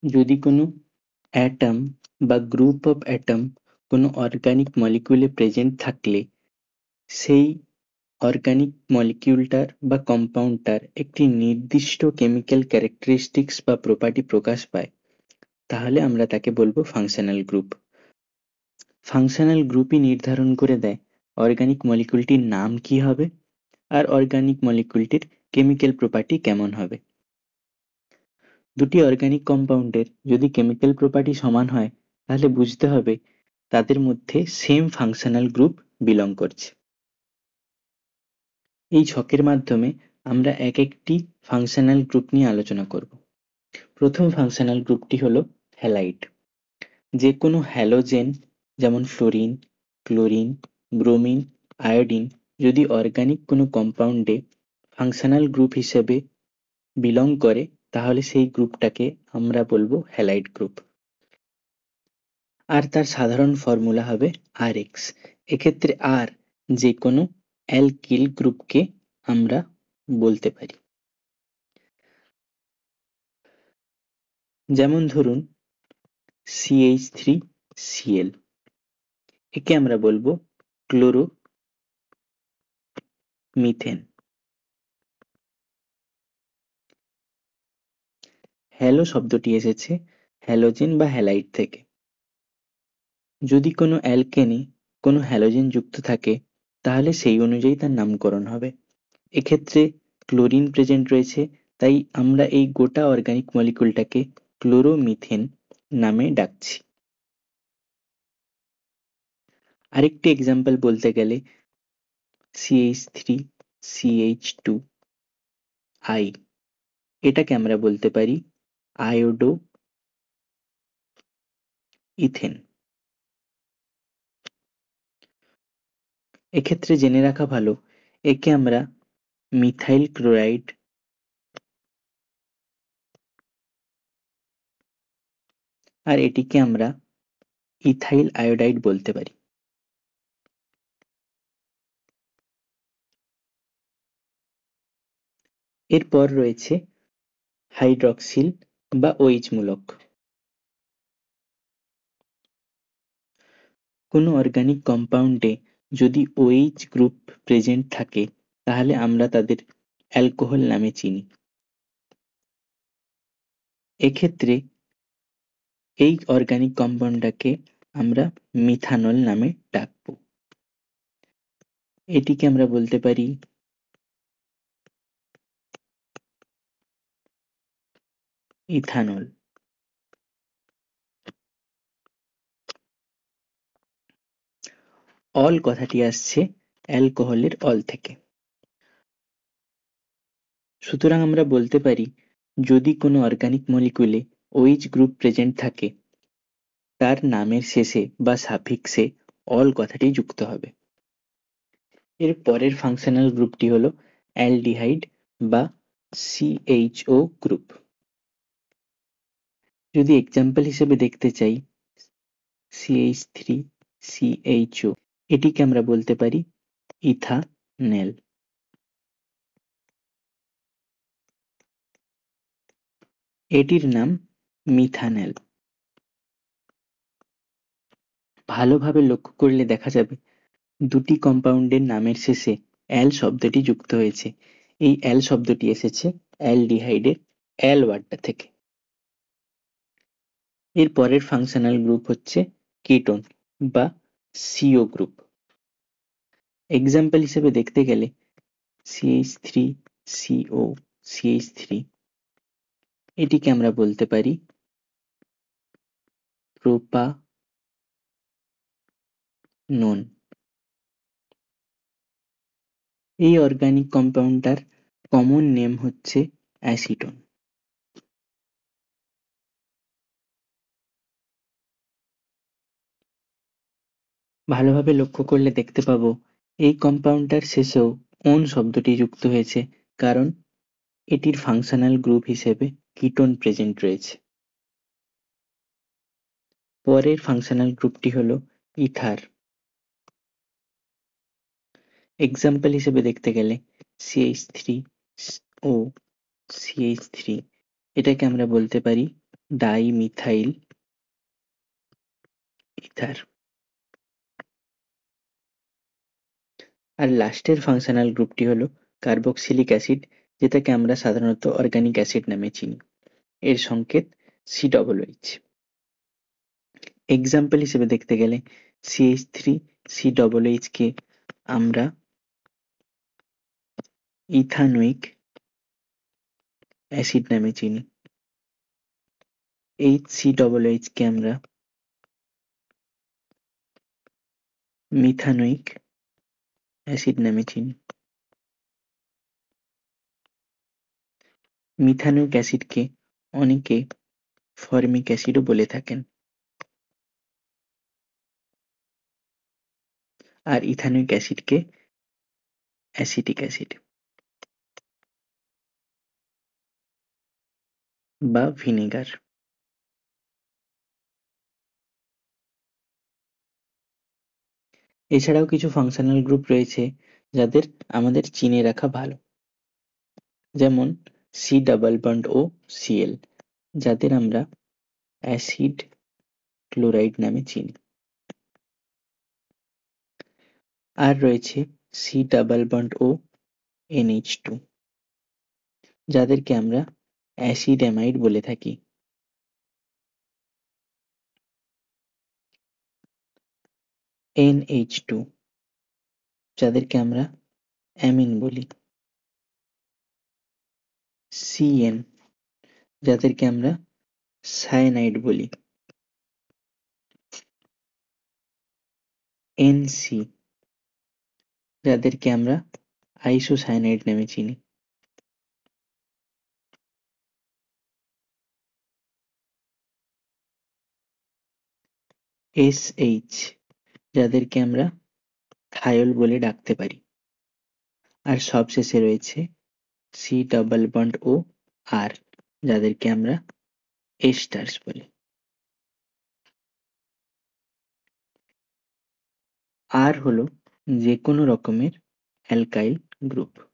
যদি কোনো অ্যাটম বা গ্রুপ অফ অ্যাটম কোনো অর্গানিক মলিকিউলে প্রেজেন্ট থাকলে সেই অর্গানিক মলিকিউলটার বা কম্পাউন্ডটার একটি নির্দিষ্ট কেমিক্যাল ক্যারেক্টারিস্টিক্স বা প্রপার্টি প্রকাশ পায়, তাহলে আমরা তাকে বলবো ফাংশনাল গ্রুপ। ফাংশনাল গ্রুপই নির্ধারণ করে দেয় অর্গানিক মলিকিউলটির নাম কি হবে আর অর্গানিক মলিকিউলটির কেমিক্যাল প্রপার্টি কেমন হবে। দুটি অর্গানিক কম্পাউন্ডের যদি কেমিক্যাল প্রপার্টি সমান হয় তাহলে বুঝতে হবে তাদের মধ্যে সেম ফাংশনাল গ্রুপ বিলং করছে। এই ছকের মাধ্যমে আমরা এক একটি ফাংশনাল গ্রুপ নিয়ে আলোচনা করব। প্রথম ফাংশনাল গ্রুপটি হলো হ্যালাইড। যে কোনো হ্যালোজেন যেমন ফ্লোরিন, ক্লোরিন, ব্রোমিন, আয়োডিন যদি অর্গানিক কোনো কম্পাউন্ডে ফাংশনাল গ্রুপ হিসেবে বিলং করে তাহলে সেই গ্রুপটাকে আমরা বলবো হ্যালাইড গ্রুপ। আর তার সাধারণ ফর্মুলা হবে RX। এক্ষেত্রে আর যে কোনো অ্যালকিল গ্রুপকে আমরা বলতে পারি। যেমন ধরুন CH3Cl, একে আমরা বলবো ক্লোরো মিথেন। হ্যালো শব্দটি এসেছে হ্যালোজেন বা হ্যালাইড থেকে। যদি কোনো অ্যালকেনে কোনো হ্যালোজেন যুক্ত থাকে তাহলে সেই অনুযায়ী তার নামকরণ হবে। এক্ষেত্রে ক্লোরিন প্রেজেন্ট রয়েছে, তাই আমরা এই গোটা অর্গানিক মলিকিউলটাকে ক্লোরোমিথেন নামে ডাকছি। আরেকটি এক্সাম্পল বলতে গেলে CH3CH2I, এটাকে আমরা বলতে পারি আয়োডো ইথেন। এক্ষেত্রে জেনে রাখা ভালো একে আমরা মিথাইল ক্লোরাইড আর এটিকে আমরা ইথাইল আয়োডাইড বলতে পারি। এরপর রয়েছে হাইড্রক্সিল বা OH মূলক। কোনো অর্গানিক কম্পাউন্ডে যদি OH গ্রুপ প্রেজেন্ট থাকে তাহলে আমরা তাদের অ্যালকোহল নামে চিনি। এক্ষেত্রে এই অর্গানিক কম্পাউন্ডটাকে আমরা মিথানল নামে ডাকবো। এটিকে আমরা বলতে পারি ইথানল। অল কথাটি আসছে অ্যালকোহলের অল থেকে। সুতরাং আমরা বলতে পারি যদি কোনো অর্গানিক মলিকিউলে OH গ্রুপ প্রেজেন্ট থাকে তার নামের শেষে বা সাফিক্সে অল কথাটি যুক্ত হবে। এর পরের ফাংশনাল গ্রুপটি হলো অ্যালডিহাইড বা CHO গ্রুপ। যদি এক্সাম্পল হিসেবে দেখতে চাই CH3CHO, এটিকে আমরা বলতে পারি ইথানেল। এটির নাম মিথানেল। ভালোভাবে লক্ষ্য করলে দেখা যাবে দুটি কম্পাউন্ডের নামের শেষে অ্যাল শব্দটি যুক্ত হয়েছে। এই অ্যাল শব্দটি এসেছে অ্যালডিহাইডের অ্যাল ওয়ার্ডটা থেকে। এর পরের ফাংশনাল গ্রুপ হচ্ছে কিটোন বা CO গ্রুপ। এক্সাম্পল হিসেবে দেখতে গেলে CH3COCH3, এটিকে আমরা বলতে পারি প্রোপানন। এই অর্গানিক কম্পাউন্ডটার কমন নেম হচ্ছে অ্যাসিটোন। ভালোভাবে লক্ষ্য করলে দেখতে পাবো এই কম্পাউন্ডটার শেষেও ওন শব্দটি যুক্ত হয়েছে, কারণ এটির ফাংশনাল গ্রুপ হিসেবে কিটোন প্রেজেন্ট রয়েছে। পরের ফাংশনাল গ্রুপটি হলো ইথার। এক্সাম্পল হিসেবে দেখতে গেলে CH3OCH3, এটাকে আমরা বলতে পারি ডাইমিথাইল ইথার। আর লাস্টের ফাংশনাল গ্রুপটি হলো কার্বক্সিলিক অ্যাসিড, যেটাকে আমরা সাধারণত অর্গানিক অ্যাসিড নামে চিনি। এর সংকেত COOH। এক্সাম্পল হিসেবে দেখতে গেলে CH3COOH কে আমরা ইথানোয়িক অ্যাসিড নামে চিনি। HCOOH কে আমরা মিথানোয়িক অ্যাসিড নামে চিনি। মিথানোয়িক অ্যাসিডকে অনেকে ফর্মিক অ্যাসিডও বলে থাকেন। আর ইথানোয়িক অ্যাসিডকে অ্যাসিটিক অ্যাসিড বা ভিনেগার। এছাড়াও কিছু ফাংশনাল গ্রুপ রয়েছে যাদের আমাদের চিনে রাখা ভালো, যেমন C++O Cl, যাদের আমরা অ্যাসিড ক্লোরাইড নামে চিনি। আর রয়েছে C++ONH2, যাদেরকে আমরা অ্যাসিড অ্যামাইড বলে থাকি। NH2, যাদেরকে আমরা অ্যামিন বলি। CN, যাদেরকে আমরা সায়ানাইড বলি। NC, যাদেরকে আমরা আইসোসায়ানাইড নামে চিনি। SH, যাদেরকে আমরা থায়োল বলে ডাকতে পারি। আর সবশেষে রয়েছে C++OR, যাদেরকে আমরা এস্টার্স বলি। আর হলো যে কোনো রকমের অ্যালকাইল গ্রুপ।